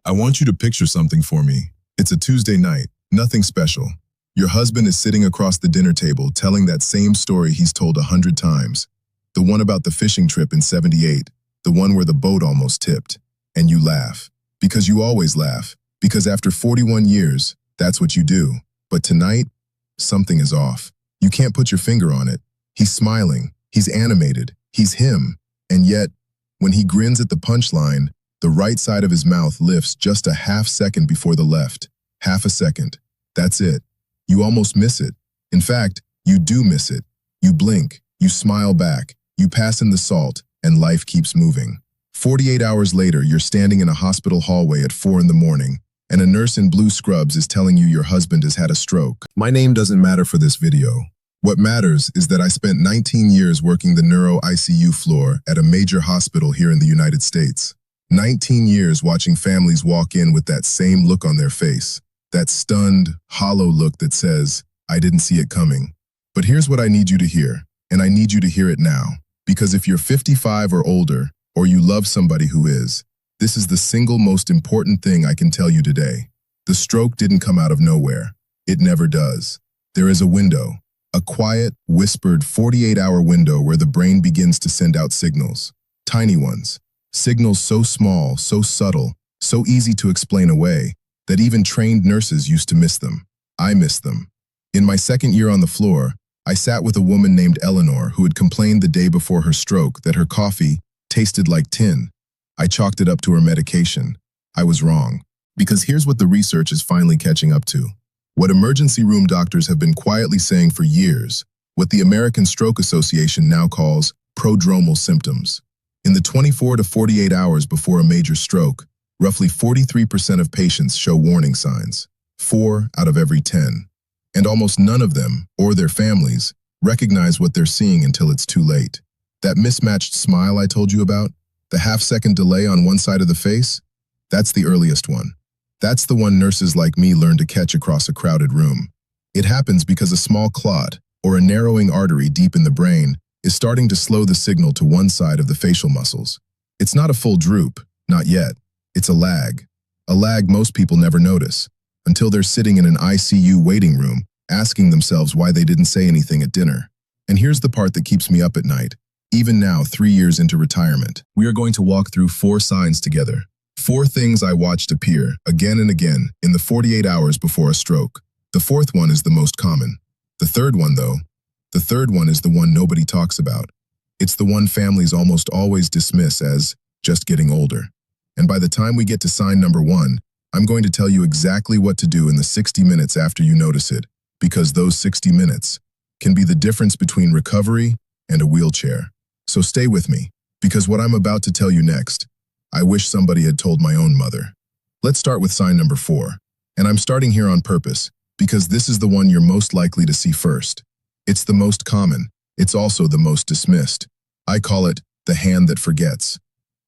I want you to picture something for me. It's a Tuesday night, nothing special. Your husband is sitting across the dinner table telling that same story he's told 100 times. The one about the fishing trip in '78, the one where the boat almost tipped. And you laugh. Because you always laugh. Because after 41 years, that's what you do. But tonight, something is off. You can't put your finger on it. He's smiling. He's animated. He's him. And yet, when he grins at the punchline, the right side of his mouth lifts just a half second before the left. Half a second. That's it. You almost miss it. In fact, you do miss it. You blink. You smile back. You pass in the salt, and life keeps moving. 48 hours later, you're standing in a hospital hallway at 4 in the morning, and a nurse in blue scrubs is telling you your husband has had a stroke. My name doesn't matter for this video. What matters is that I spent 19 years working the neuro ICU floor at a major hospital here in the United States. 19 years watching families walk in with that same look on their face, that stunned, hollow look that says, "I didn't see it coming." But here's what I need you to hear, and I need you to hear it now. Because if you're 55 or older, or you love somebody who is, this is the single most important thing I can tell you today. The stroke didn't come out of nowhere. It never does. There is a window, a quiet, whispered 48-hour window where the brain begins to send out signals. Tiny ones. Signals so small, so subtle, so easy to explain away, that even trained nurses used to miss them. I missed them. In my second year on the floor, I sat with a woman named Eleanor who had complained the day before her stroke that her coffee tasted like tin. I chalked it up to her medication. I was wrong. Because here's what the research is finally catching up to. What emergency room doctors have been quietly saying for years, what the American Stroke Association now calls prodromal symptoms. In the 24 to 48 hours before a major stroke, roughly 43% of patients show warning signs, 4 out of every 10. And almost none of them, or their families, recognize what they're seeing until it's too late. That mismatched smile I told you about, the half-second delay on one side of the face, that's the earliest one. That's the one nurses like me learn to catch across a crowded room. It happens because a small clot, or a narrowing artery deep in the brain, is starting to slow the signal to one side of the facial muscles. It's not a full droop, not yet. It's a lag. A lag most people never notice, until they're sitting in an ICU waiting room, asking themselves why they didn't say anything at dinner. And here's the part that keeps me up at night. Even now, 3 years into retirement, we are going to walk through 4 signs together. 4 things I watched appear again and again in the 48 hours before a stroke. The 4th one is the most common. The 3rd one, though, the 3rd one is the one nobody talks about. It's the one families almost always dismiss as just getting older. And by the time we get to sign number 1, I'm going to tell you exactly what to do in the 60 minutes after you notice it, because those 60 minutes can be the difference between recovery and a wheelchair. So stay with me, because what I'm about to tell you next, I wish somebody had told my own mother. Let's start with sign number 4. And I'm starting here on purpose, because this is the one you're most likely to see first. It's the most common. It's also the most dismissed. I call it the hand that forgets.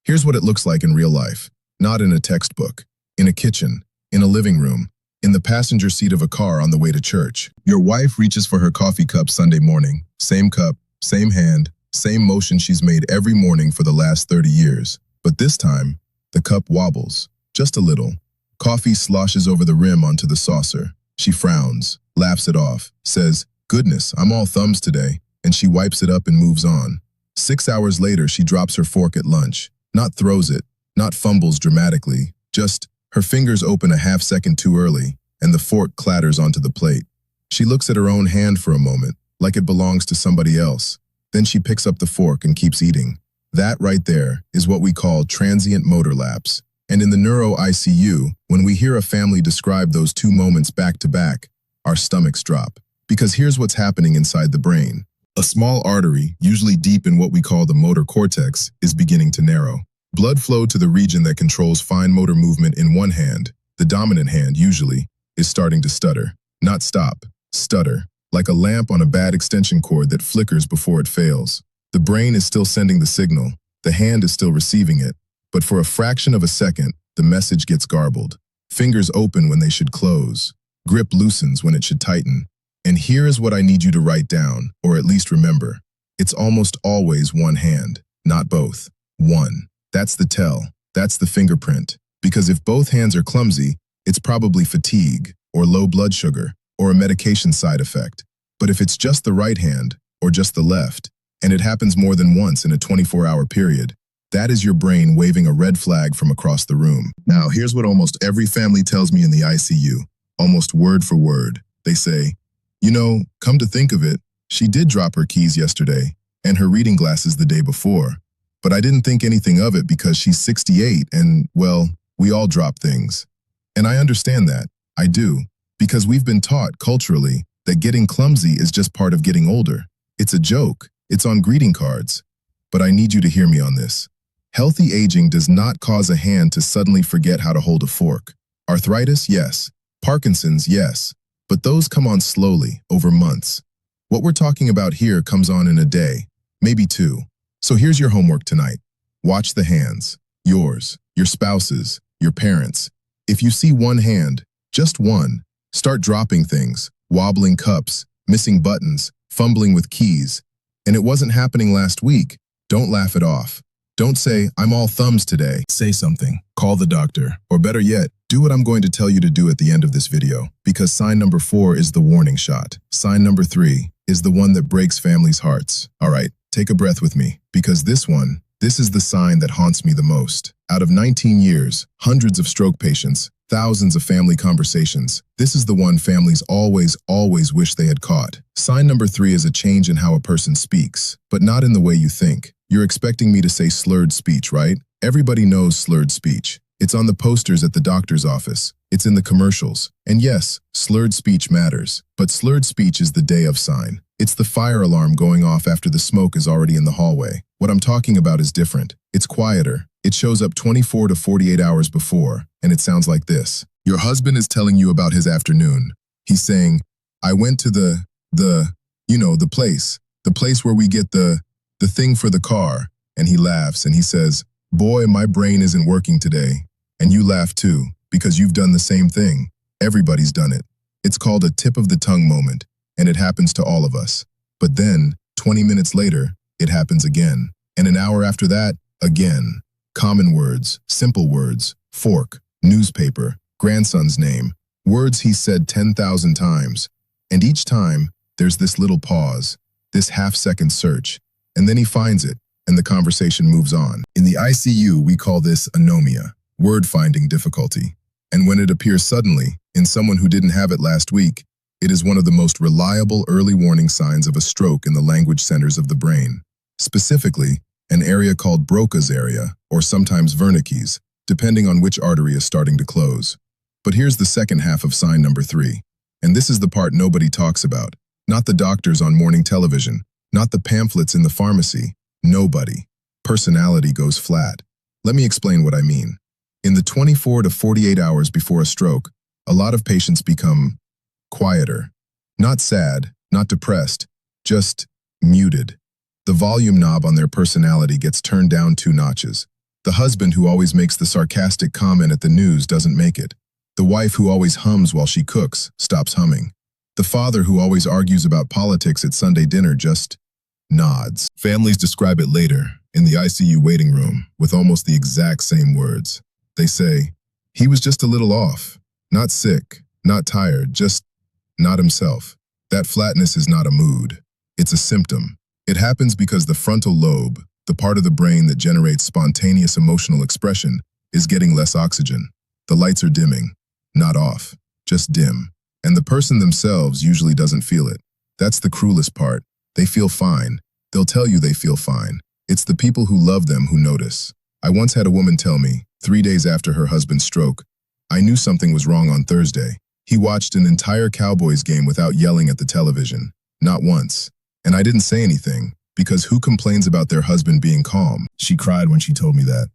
Here's what it looks like in real life, not in a textbook, in a kitchen, in a living room, in the passenger seat of a car on the way to church. Your wife reaches for her coffee cup Sunday morning. Same cup, same hand, same motion she's made every morning for the last 30 years. But this time, the cup wobbles, just a little. Coffee sloshes over the rim onto the saucer. She frowns, laughs it off, says, "Goodness, I'm all thumbs today," and she wipes it up and moves on. 6 hours later, she drops her fork at lunch. Not throws it, not fumbles dramatically, just her fingers open a half second too early, and the fork clatters onto the plate. She looks at her own hand for a moment, like it belongs to somebody else. Then she picks up the fork and keeps eating. That right there is what we call transient motor lapse. And in the neuro ICU, when we hear a family describe those 2 moments back to back, our stomachs drop. Because here's what's happening inside the brain. A small artery, usually deep in what we call the motor cortex, is beginning to narrow. Blood flow to the region that controls fine motor movement in one hand, the dominant hand usually, is starting to stutter. Not stop, stutter. Like a lamp on a bad extension cord that flickers before it fails. The brain is still sending the signal, the hand is still receiving it, but for a fraction of a second, the message gets garbled. Fingers open when they should close. Grip loosens when it should tighten. And here is what I need you to write down, or at least remember. It's almost always one hand, not both. One. That's the tell. That's the fingerprint. Because if both hands are clumsy, it's probably fatigue, or low blood sugar, or a medication side effect. But if it's just the right hand, or just the left, and it happens more than once in a 24-hour period, that is your brain waving a red flag from across the room. Now, here's what almost every family tells me in the ICU, almost word for word. They say, you know, come to think of it, she did drop her keys yesterday, and her reading glasses the day before. But I didn't think anything of it because she's 68 and, well, we all drop things. And I understand that. I do. Because we've been taught culturally that getting clumsy is just part of getting older. It's a joke. It's on greeting cards. But I need you to hear me on this. Healthy aging does not cause a hand to suddenly forget how to hold a fork. Arthritis, yes. Parkinson's, yes. But those come on slowly, over months. What we're talking about here comes on in a day, maybe two. So here's your homework tonight. Watch the hands. Yours, your spouse's, your parents'. If you see one hand, just one, start dropping things, wobbling cups, missing buttons, fumbling with keys. And it wasn't happening last week. Don't laugh it off. Don't say, I'm all thumbs today. Say something. Call the doctor. Or better yet, do what I'm going to tell you to do at the end of this video. Because sign number 4 is the warning shot. Sign number 3 is the one that breaks families' hearts. All right, take a breath with me. Because this is the sign that haunts me the most. Out of 19 years, hundreds of stroke patients, thousands of family conversations, this is the one families always wish they had caught. Sign number 3 is a change in how a person speaks, but not in the way you think. You're expecting me to say slurred speech, right? Everybody knows slurred speech. It's on the posters at the doctor's office. It's in the commercials. And yes, slurred speech matters. But slurred speech is the day of sign. It's the fire alarm going off after the smoke is already in the hallway. What I'm talking about is different. It's quieter. It shows up 24 to 48 hours before, and it sounds like this. Your husband is telling you about his afternoon. He's saying, I went to the place where we get the thing for the car. And he laughs and he says, boy, my brain isn't working today. And you laugh too, because you've done the same thing. Everybody's done it. It's called a tip of the tongue moment, and it happens to all of us. But then, 20 minutes later, it happens again. And an hour after that, again. Common words, simple words, fork, newspaper, grandson's name, words he said 10,000 times. And each time, there's this little pause, this half-second search, and then he finds it, and the conversation moves on. In the ICU, we call this anomia, word-finding difficulty. And when it appears suddenly, in someone who didn't have it last week, it is one of the most reliable early warning signs of a stroke in the language centers of the brain. Specifically, an area called Broca's area, or sometimes Wernicke's, depending on which artery is starting to close. But here's the second half of sign number 3. And this is the part nobody talks about. Not the doctors on morning television, not the pamphlets in the pharmacy. Nobody. Personality goes flat. Let me explain what I mean. In the 24 to 48 hours before a stroke, a lot of patients become quieter. Not sad, not depressed, just muted. The volume knob on their personality gets turned down 2 notches. The husband who always makes the sarcastic comment at the news doesn't make it. The wife who always hums while she cooks stops humming. The father who always argues about politics at Sunday dinner just nods. Families describe it later, in the ICU waiting room, with almost the exact same words. They say, he was just a little off. Not sick, not tired, just not himself. That flatness is not a mood. It's a symptom. It happens because the frontal lobe, the part of the brain that generates spontaneous emotional expression, is getting less oxygen. The lights are dimming. Not off, just dim. And the person themselves usually doesn't feel it. That's the cruelest part. They feel fine. They'll tell you they feel fine. It's the people who love them who notice. I once had a woman tell me, 3 days after her husband's stroke, I knew something was wrong on Thursday. He watched an entire Cowboys game without yelling at the television. Not once. And I didn't say anything, because who complains about their husband being calm? She cried when she told me that.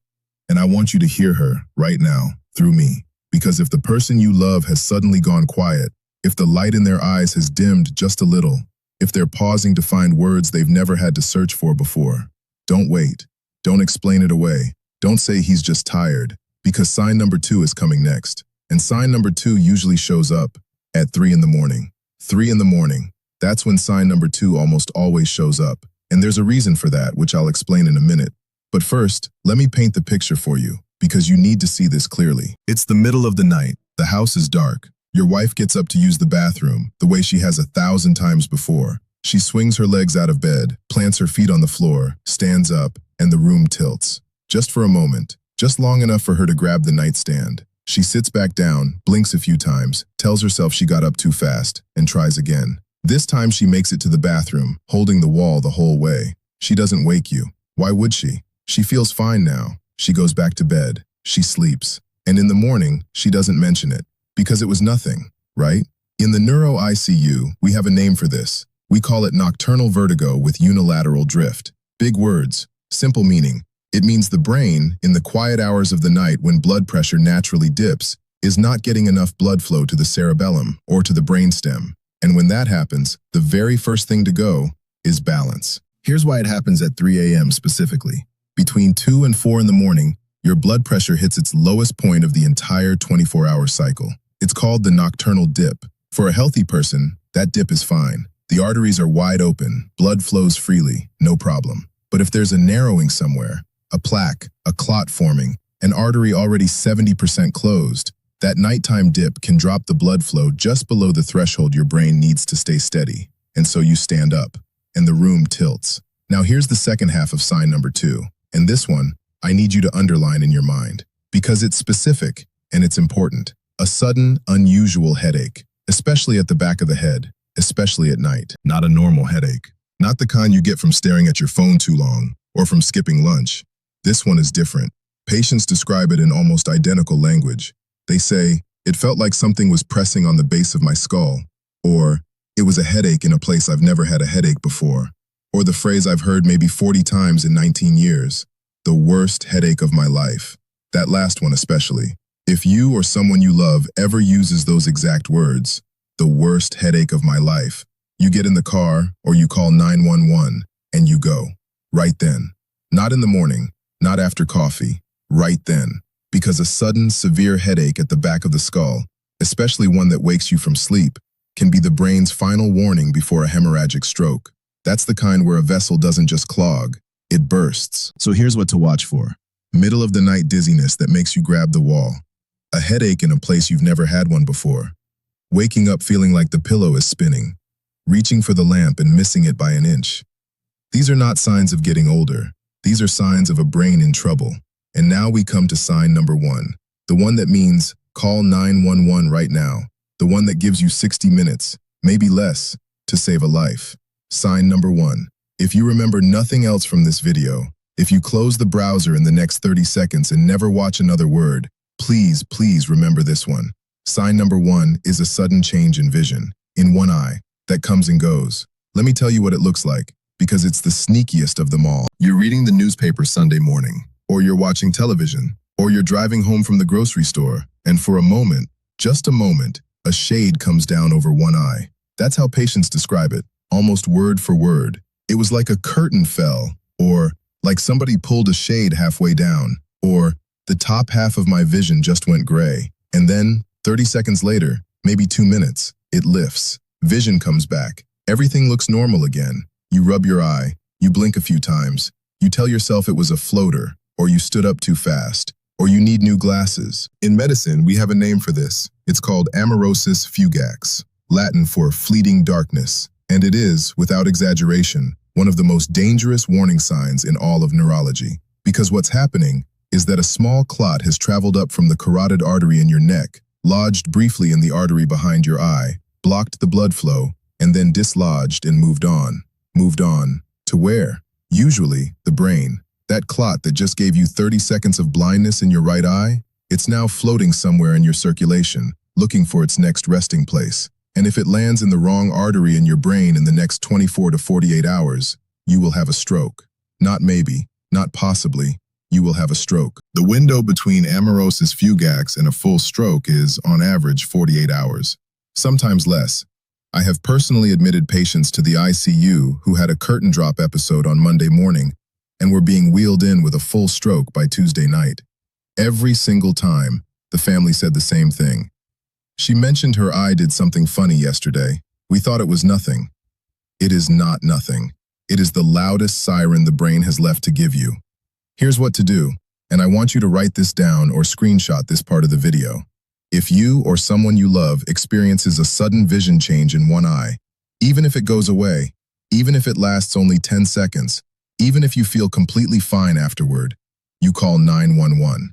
And I want you to hear her, right now, through me. Because if the person you love has suddenly gone quiet, if the light in their eyes has dimmed just a little, if they're pausing to find words they've never had to search for before, don't wait. Don't explain it away. Don't say he's just tired, because sign number 2 is coming next. And sign number 2 usually shows up at 3 in the morning. 3 in the morning. That's when sign number 2 almost always shows up. And there's a reason for that, which I'll explain in a minute. But first, let me paint the picture for you, because you need to see this clearly. It's the middle of the night. The house is dark. Your wife gets up to use the bathroom, the way she has 1,000 times before. She swings her legs out of bed, plants her feet on the floor, stands up, and the room tilts. Just for a moment, just long enough for her to grab the nightstand. She sits back down, blinks a few times, tells herself she got up too fast, and tries again. This time she makes it to the bathroom, holding the wall the whole way. She doesn't wake you. Why would she? She feels fine now. She goes back to bed. She sleeps. And in the morning, she doesn't mention it. Because it was nothing, right? In the neuro ICU, we have a name for this. We call it nocturnal vertigo with unilateral drift. Big words, simple meaning. It means the brain, in the quiet hours of the night when blood pressure naturally dips, is not getting enough blood flow to the cerebellum or to the brainstem. And when that happens, the very first thing to go is balance. Here's why it happens at 3 a.m. specifically. Between 2 and 4 in the morning, your blood pressure hits its lowest point of the entire 24-hour cycle. It's called the nocturnal dip. For a healthy person, that dip is fine. The arteries are wide open, blood flows freely, no problem. But if there's a narrowing somewhere, a plaque, a clot forming, an artery already 70% closed, that nighttime dip can drop the blood flow just below the threshold your brain needs to stay steady. And so you stand up, and the room tilts. Now here's the second half of sign number 2. And this one, I need you to underline in your mind, because it's specific and it's important. A sudden, unusual headache, especially at the back of the head, especially at night. Not a normal headache. Not the kind you get from staring at your phone too long or from skipping lunch. This one is different. Patients describe it in almost identical language. They say, it felt like something was pressing on the base of my skull, or it was a headache in a place I've never had a headache before, or the phrase I've heard maybe 40 times in 19 years, the worst headache of my life. That last one especially. If you or someone you love ever uses those exact words, the worst headache of my life, you get in the car or you call 911 and you go. Right then. Not in the morning, not after coffee, right then. Because a sudden, severe headache at the back of the skull, especially one that wakes you from sleep, can be the brain's final warning before a hemorrhagic stroke. That's the kind where a vessel doesn't just clog, it bursts. So here's what to watch for. Middle of the night dizziness that makes you grab the wall. A headache in a place you've never had one before. Waking up feeling like the pillow is spinning. Reaching for the lamp and missing it by an inch. These are not signs of getting older. These are signs of a brain in trouble. And now we come to sign number 1. The one that means call 911 right now. The one that gives you 60 minutes, maybe less, to save a life. Sign number 1. If you remember nothing else from this video, if you close the browser in the next 30 seconds and never watch another word, please remember this one. Sign number 1 is a sudden change in vision, in one eye, that comes and goes. Let me tell you what it looks like, because it's the sneakiest of them all. You're reading the newspaper Sunday morning, or you're watching television, or you're driving home from the grocery store, and for a moment, just a moment, a shade comes down over one eye. That's how patients describe it, almost word for word. It was like a curtain fell, or like somebody pulled a shade halfway down, or the top half of my vision just went gray. And then, 30 seconds later, maybe 2 minutes, it lifts. Vision comes back. Everything looks normal again. You rub your eye. You blink a few times. You tell yourself it was a floater, or you stood up too fast, or you need new glasses. In medicine, we have a name for this. It's called amaurosis fugax, Latin for fleeting darkness. And it is, without exaggeration, one of the most dangerous warning signs in all of neurology. Because what's happening is that a small clot has traveled up from the carotid artery in your neck, lodged briefly in the artery behind your eye, blocked the blood flow, and then dislodged and moved on. Moved on. To where? Usually, the brain. That clot that just gave you 30 seconds of blindness in your right eye, it's now floating somewhere in your circulation, looking for its next resting place. And if it lands in the wrong artery in your brain in the next 24 to 48 hours, you will have a stroke. Not maybe, not possibly, you will have a stroke. The window between amaurosis fugax and a full stroke is, on average, 48 hours. Sometimes less. I have personally admitted patients to the ICU who had a curtain drop episode on Monday morning and were being wheeled in with a full stroke by Tuesday night. Every single time, the family said the same thing. She mentioned her eye did something funny yesterday. We thought it was nothing. It is not nothing. It is the loudest siren the brain has left to give you. Here's what to do, And I want you to write this down or screenshot this part of the video. If you or someone you love experiences a sudden vision change in one eye, even if it goes away, even if it lasts only 10 seconds, even if you feel completely fine afterward, you call 911.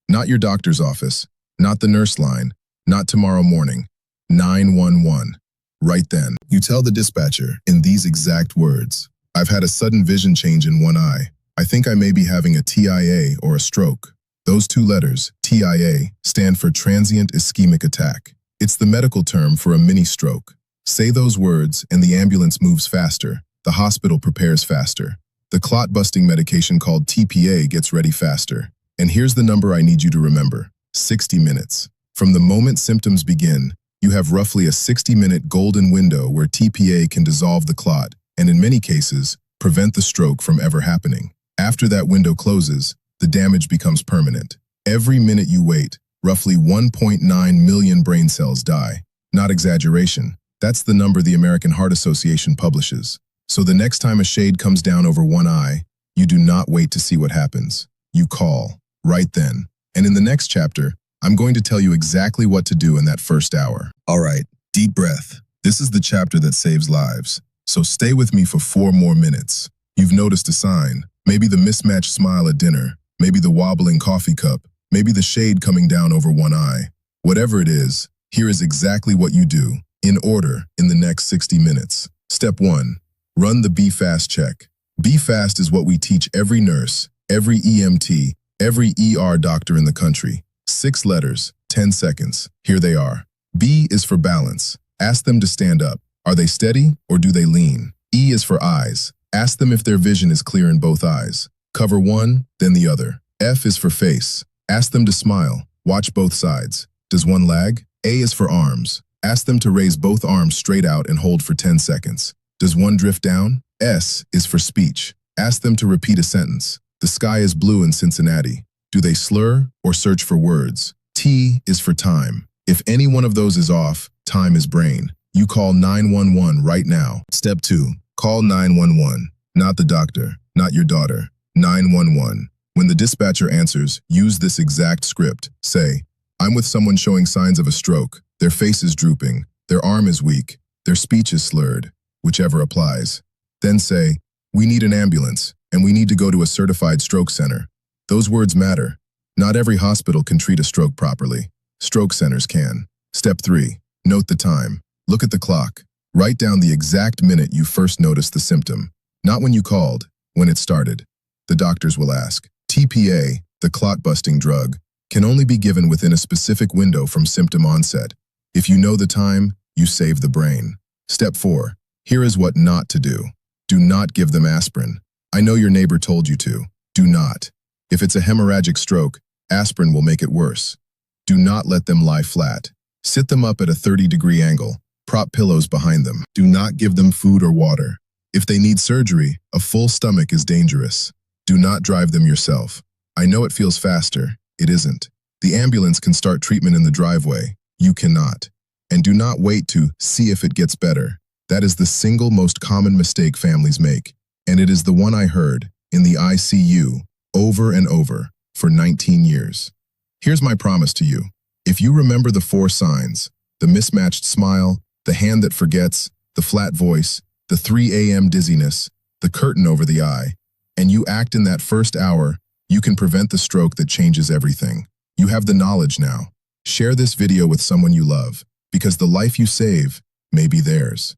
Not your doctor's office, not the nurse line, not tomorrow morning. 911. Right then, you tell the dispatcher in these exact words, "I've had a sudden vision change in one eye. I think I may be having a TIA or a stroke." Those two letters, TIA, stand for transient ischemic attack. It's the medical term for a mini stroke. Say those words and the ambulance moves faster. The hospital prepares faster. The clot-busting medication called TPA gets ready faster. And here's the number I need you to remember: 60 minutes. From the moment symptoms begin, you have roughly a 60-minute golden window where TPA can dissolve the clot and, in many cases, prevent the stroke from ever happening. After that window closes, the damage becomes permanent. Every minute you wait, roughly 1.9 million brain cells die. Not exaggeration. That's the number the American Heart Association publishes. So the next time a shade comes down over one eye, you do not wait to see what happens. You call, right then. And in the next chapter, I'm going to tell you exactly what to do in that first hour. All right, deep breath. This is the chapter that saves lives. So stay with me for 4 more minutes. You've noticed a sign. Maybe the mismatched smile at dinner. Maybe the wobbling coffee cup. Maybe the shade coming down over one eye. Whatever it is, here is exactly what you do, in order, in the next 60 minutes. Step 1. Run the Be Fast check. Be Fast is what we teach every nurse, every EMT, every ER doctor in the country. 6 letters, 10 seconds. Here they are. B is for balance. Ask them to stand up. Are they steady or do they lean? E is for eyes. Ask them if their vision is clear in both eyes. Cover one, then the other. F is for face. Ask them to smile. Watch both sides. Does one lag? A is for arms. Ask them to raise both arms straight out and hold for 10 seconds. Does one drift down? S is for speech. Ask them to repeat a sentence. The sky is blue in Cincinnati. Do they slur or search for words? T is for time. If any one of those is off, time is brain. You call 911 right now. Step 2. Call 911. Not the doctor, not your daughter. 911. When the dispatcher answers, use this exact script. Say, "I'm with someone showing signs of a stroke. Their face is drooping. Their arm is weak. Their speech is slurred," whichever applies. Then say, "We need an ambulance, and we need to go to a certified stroke center." Those words matter. Not every hospital can treat a stroke properly. Stroke centers can. Step 3. Note the time. Look at the clock. Write down the exact minute you first noticed the symptom. Not when you called, when it started. The doctors will ask. TPA, the clot-busting drug, can only be given within a specific window from symptom onset. If you know the time, you save the brain. Step 4. Here is what not to do. Do not give them aspirin. I know your neighbor told you to. Do not. If it's a hemorrhagic stroke, aspirin will make it worse. Do not let them lie flat. Sit them up at a 30-degree angle. Prop pillows behind them. Do not give them food or water. If they need surgery, a full stomach is dangerous. Do not drive them yourself. I know it feels faster. It isn't. The ambulance can start treatment in the driveway. You cannot. And do not wait to see if it gets better. That is the single most common mistake families make. And it is the one I heard in the ICU over and over for 19 years. Here's my promise to you. If you remember the 4 signs, the mismatched smile, the hand that forgets, the flat voice, the 3 a.m. dizziness, the curtain over the eye, and you act in that first hour, you can prevent the stroke that changes everything. You have the knowledge now. Share this video with someone you love, because the life you save may be theirs.